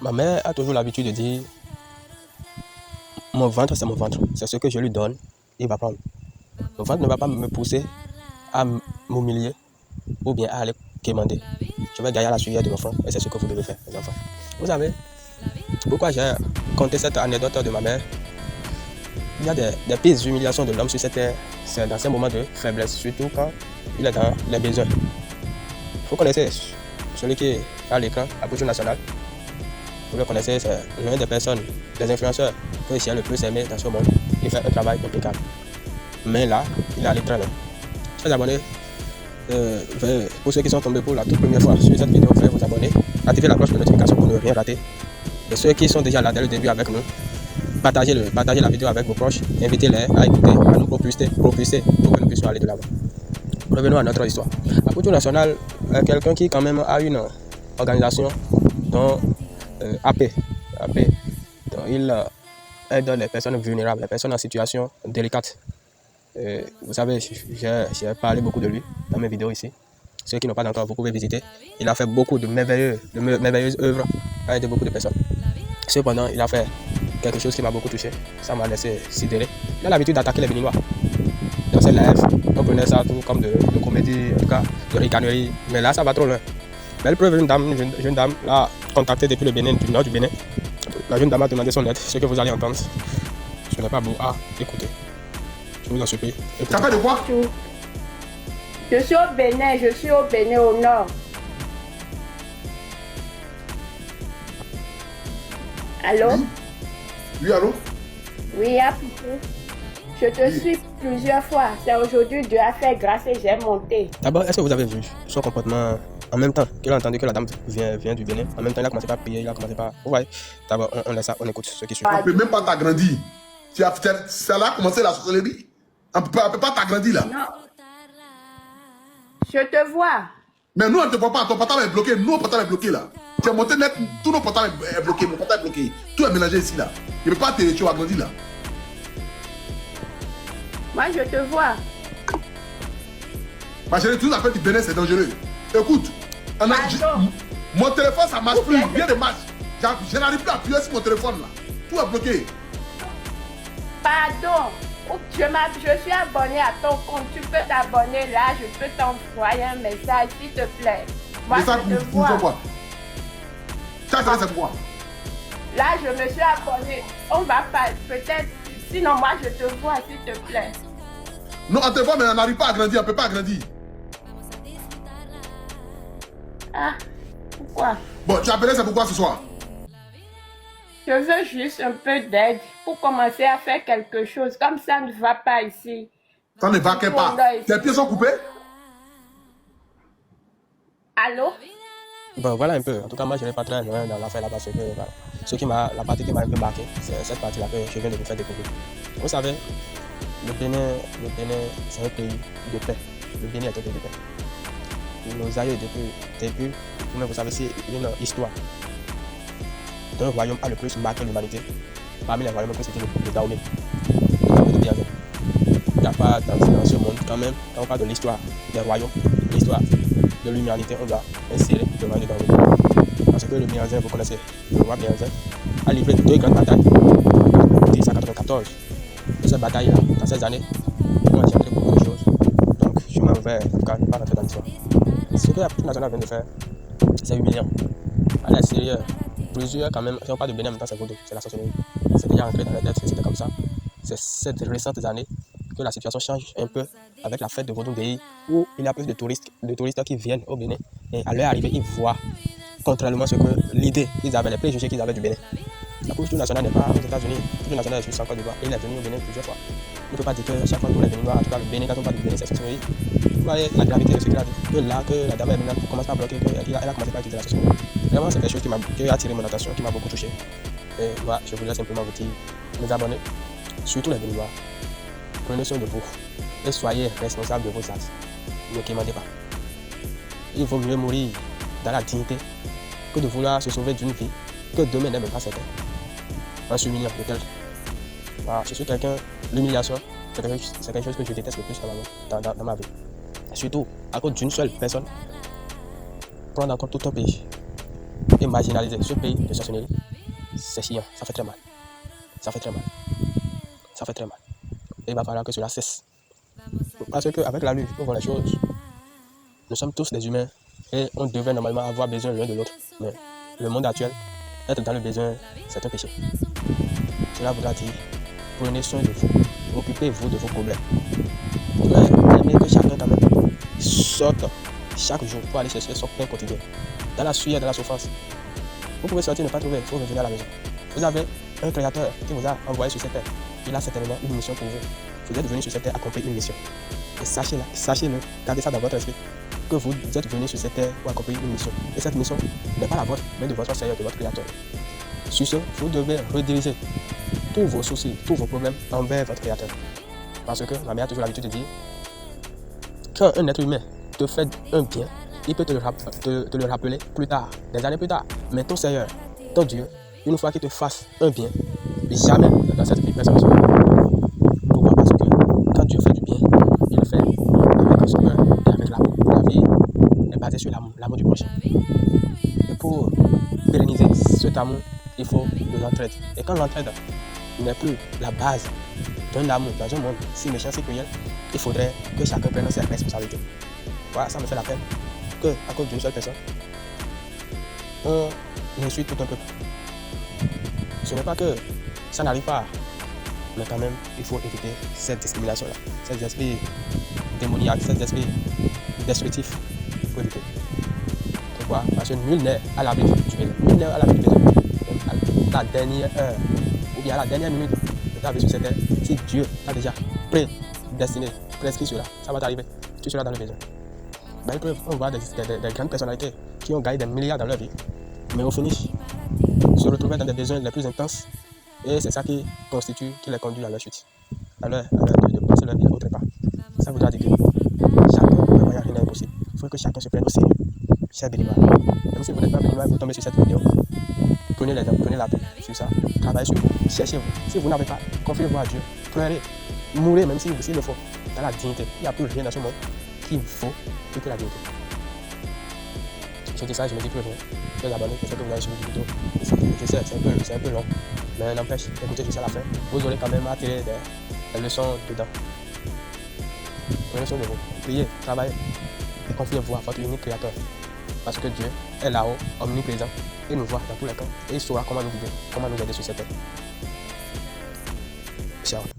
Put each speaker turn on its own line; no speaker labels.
Ma mère a toujours l'habitude de dire, mon ventre, c'est mon ventre. C'est ce que je lui donne, il va prendre. Mon ventre ne va pas me pousser à m'humilier ou bien à aller quémander. Je vais gagner la sueur de mon front et c'est ce que vous devez faire, les enfants. Vous savez, pourquoi j'ai conté cette anecdote de ma mère? Il y a des pires humiliations de l'homme sur cette terre. C'est dans ces moments de faiblesse, surtout quand il est dans les besoins. Vous connaissez celui qui est à l'écran, à Bouche nationale. Vous le connaissez, c'est l'une des personnes, des influenceurs que j'ai le plus aimé dans ce monde. Il fait un travail impeccable. Mais là, il est allé très loin. Chers abonnés, pour ceux qui sont tombés pour la toute première fois sur cette vidéo, veuillez vous abonner, activez la cloche de notification pour ne rien rater. Et ceux qui sont déjà là dès le début avec nous, partagez la vidéo avec vos proches, invitez-les à écouter, à nous propulser pour que nous puissions aller de l'avant. Revenons à notre histoire. À Bouche nationale, quelqu'un qui quand même a une organisation dont AP, dont il aide les personnes vulnérables, les personnes en situation délicate. Vous savez, j'ai parlé beaucoup de lui dans mes vidéos ici. Ceux qui n'ont pas encore, vous pouvez visiter. Il a fait beaucoup de merveilleuses œuvres, il a aidé beaucoup de personnes. Cependant, il a fait quelque chose qui m'a beaucoup touché. Ça m'a laissé sidéré. Il a l'habitude d'attaquer les Béninois. Dans ses lives, on prenait ça tout comme de comédie, en tout cas, de ricanerie. Mais là, ça va trop loin. Belle preuve, une jeune dame l'a contacté depuis le Bénin, du nord du Bénin. La jeune dame a demandé son aide. Ce que vous allez entendre, ce n'est pas beau à écouter. Je vous en supplie.
Ça fait de quoi?
Je suis au Bénin, au nord. Allô?
Oui, oui, allô?
Oui, à Poupou. Je te suis plusieurs fois. C'est aujourd'hui Dieu a fait grâce et j'ai monté.
D'abord, est-ce que vous avez vu son comportement en même temps qu'il a entendu que la dame vient du Bénin? En même temps, il a commencé par prier, il a commencé par... Vous voyez? D'abord, on laisse ça, on écoute ce qui suit.
On ne peut même pas t'agrandir. Ça a commencé la sorcellerie. On ne peut pas t'agrandir là.
Non. Je te vois.
Mais nous, on ne te voit pas. Ton portable est bloqué. Nous, notre portable est bloqué là. Tu as monté net, tout nos portables est bloqué. Mon portable est bloqué. Tout est mélangé ici là. Je ne peux pas te agrandir là.
Moi, je te vois.
Ma chérie, tout l'appel du Bénin, c'est dangereux. Écoute, mon téléphone, ça marche plus. Rien ne marche. Je n'arrive plus à appuyer sur mon téléphone là. Tout est bloqué.
Pardon. Je suis abonné à ton compte. Tu peux t'abonner là. Je peux t'envoyer un message, s'il te plaît. Moi, je te vois.
Quoi? Ça, c'est quoi?
Là, je me suis abonné. On va pas, peut-être. Sinon, moi, je te vois, s'il te plaît.
Non, on te voit, mais on n'arrive pas à grandir. On ne peut pas agrandir.
Ah, pourquoi?
Bon, tu as appelé, c'est pourquoi ce soir?
Je veux juste un peu d'aide pour commencer à faire quelque chose. Comme ça ne va pas ici.
Ça ne va pas. Tes pieds sont coupés?
Allô?
Bon, voilà un peu. En tout cas, moi, je ne vais pas très loin dans l'affaire là-bas. Voilà. La partie qui m'a un peu marqué, c'est cette partie-là que je viens de vous faire découvrir. Vous savez, le Bénin, c'est un pays de paix. Le Bénin est un pays de paix. Nos aïeux, depuis, vous savez, c'est une histoire d'un royaume a le plus marqué l'humanité. Parmi les royaumes, c'était le Dahomey. Le Dahomey de Bienvenue. Il n'y a pas dans ce monde, quand même, quand on parle de l'histoire des royaumes, l'histoire de l'humanité, on doit insérer le royaume de Dahomey. Parce que le Bianzin, vous connaissez, le roi Bianzin a livré 2 grandes batailles en 1094. De ces batailles-là, dans ces années, on a engendré beaucoup de choses. Donc, je m'en vais, en tout cas, ne pas rentrer dans l'histoire. Ce que la Bouche nationale vient de faire, c'est humiliant. À la sérieux, plusieurs, quand même, si on parle de Bénin en même temps, c'est vaudou, c'est la sorcellerie. C'est déjà ancré dans la tête, c'était comme ça. C'est ces récentes années que la situation change un peu avec la fête de Vaudou Day, où il y a plus de touristes qui viennent au Bénin. Et à leur arrivée, ils voient contrairement à ce que l'idée qu'ils avaient, les préjugés qu'ils avaient du Bénin. La Bouche nationale n'est pas aux États-Unis, la Bouche nationale est juste en Côte d'Ivoire. Et il est venu au Bénin plusieurs fois. On ne peut pas dire que chaque fois que les Béninois, en tout cas le Bénin, quand on parle du Bénin, c'est sorcellerie. Vous voyez la gravité de ce qu'il a dit. Que là, que la dame est venue, commence à bloquer, elle a commencé par utiliser la sorcellerie. Vraiment, c'est quelque chose qui a attiré mon attention, qui m'a beaucoup touché. Et voilà, je voulais simplement vous dire, mes abonnés, surtout les Béninois, prenez soin de vous et soyez responsables de vos actes. Ne quémandez pas. Il vaut mieux mourir dans la dignité que de vouloir se sauver d'une vie que demain n'est même pas certain. En s'humiliant de tel. Voilà, je suis quelqu'un, l'humiliation, c'est quelque chose que je déteste le plus dans ma vie. Surtout à cause d'une seule personne, prendre en compte tout un pays. et marginaliser ce pays de sorcellerie, c'est chiant, ça fait très mal. Ça fait très mal. Ça fait très mal. Et il va falloir que cela cesse. Parce qu'avec la lutte, nous voyons les choses. Nous sommes tous des humains et on devrait normalement avoir besoin l'un de l'autre. Mais le monde actuel, être dans le besoin, c'est un péché. Cela voudra dire, prenez soin de vous, occupez-vous de vos problèmes. Je vais aimer que chacun quand même sorte chaque jour pour aller chercher son pain quotidien. Dans la sueur, dans la souffrance. Vous pouvez sortir, ne pas trouver, il faut revenir à la maison. Vous avez un créateur qui vous a envoyé sur cette terre. Il a certainement une mission pour vous. Vous êtes venu sur cette terre accomplir une mission. Et sachez-le, gardez ça dans votre esprit. Que vous êtes venu sur cette terre pour accomplir une mission. Et cette mission n'est pas la vôtre, mais de votre Seigneur, de votre Créateur. Sur ce, vous devez rediriger tous vos soucis, tous vos problèmes envers votre Créateur. Parce que ma mère a toujours l'habitude de dire, quand un être humain te fait un bien, il peut te le rappeler plus tard, des années plus tard. Mais ton Seigneur, ton Dieu, une fois qu'il te fasse un bien, jamais dans cette vie personne ne se pourquoi? Parce que quand Dieu fait du bien, il le fait avec son cœur et avec l'amour. La vie est basée sur l'amour du prochain. Et pour pérenniser cet amour, il faut de l'entraide. Et quand l'entraide n'est plus la base d'un amour dans un monde si méchant, si cruel, il faudrait que chacun prenne ses responsabilités. Voilà, ça me fait la peine que, à cause d'une seule personne, on insulte tout un peuple. Ce n'est pas que ça n'arrive pas, mais quand même, il faut éviter cette discrimination-là, cet esprit démoniaque, cet esprit destructif. Il faut éviter. Pourquoi? Parce que nul n'est à l'abri du péché. Nul n'est à l'abri du péché. Même à la dernière heure, ou bien à la dernière minute de ta vie sur cette terre, si Dieu t'a déjà prédestiné, prescrit cela, ça va t'arriver. Tu seras dans le besoin. Ben, on voit des grandes personnalités qui ont gagné des milliards dans leur vie, mais au finish, se retrouver dans des besoins les plus intenses, et c'est ça qui les conduit à leur chute, à leur de passer leur vie autre part. Ça voudra dire que chacun, rien n'est impossible. Il faut que chacun se prenne au sérieux. Cher béninois, même si vous n'êtes pas béninois, vous tombez sur cette vidéo, prenez les dents, prenez la peine sur ça, travaillez sur vous, cherchez-vous. Si vous n'avez pas, confiez-vous à Dieu, pleurez, mourrez même s'il le faut, dans la dignité. Il n'y a plus rien dans ce monde qu'il faut plus que la dignité. Je dis ça, je ne dis plus rien. Je vais abonner pour faire que vous avez suivi la vidéo. Je sais, c'est un peu long, mais n'empêche, écoutez jusqu'à la fin. Vous aurez quand même à tirer des leçons dedans. Prenez soin de vous, priez, travaillez et confiez-vous à votre unique créateur. Parce que Dieu est là-haut, omniprésent, et nous voit dans tous les camps. Et il saura comment nous guider, comment nous aider sur cette terre. Ciao.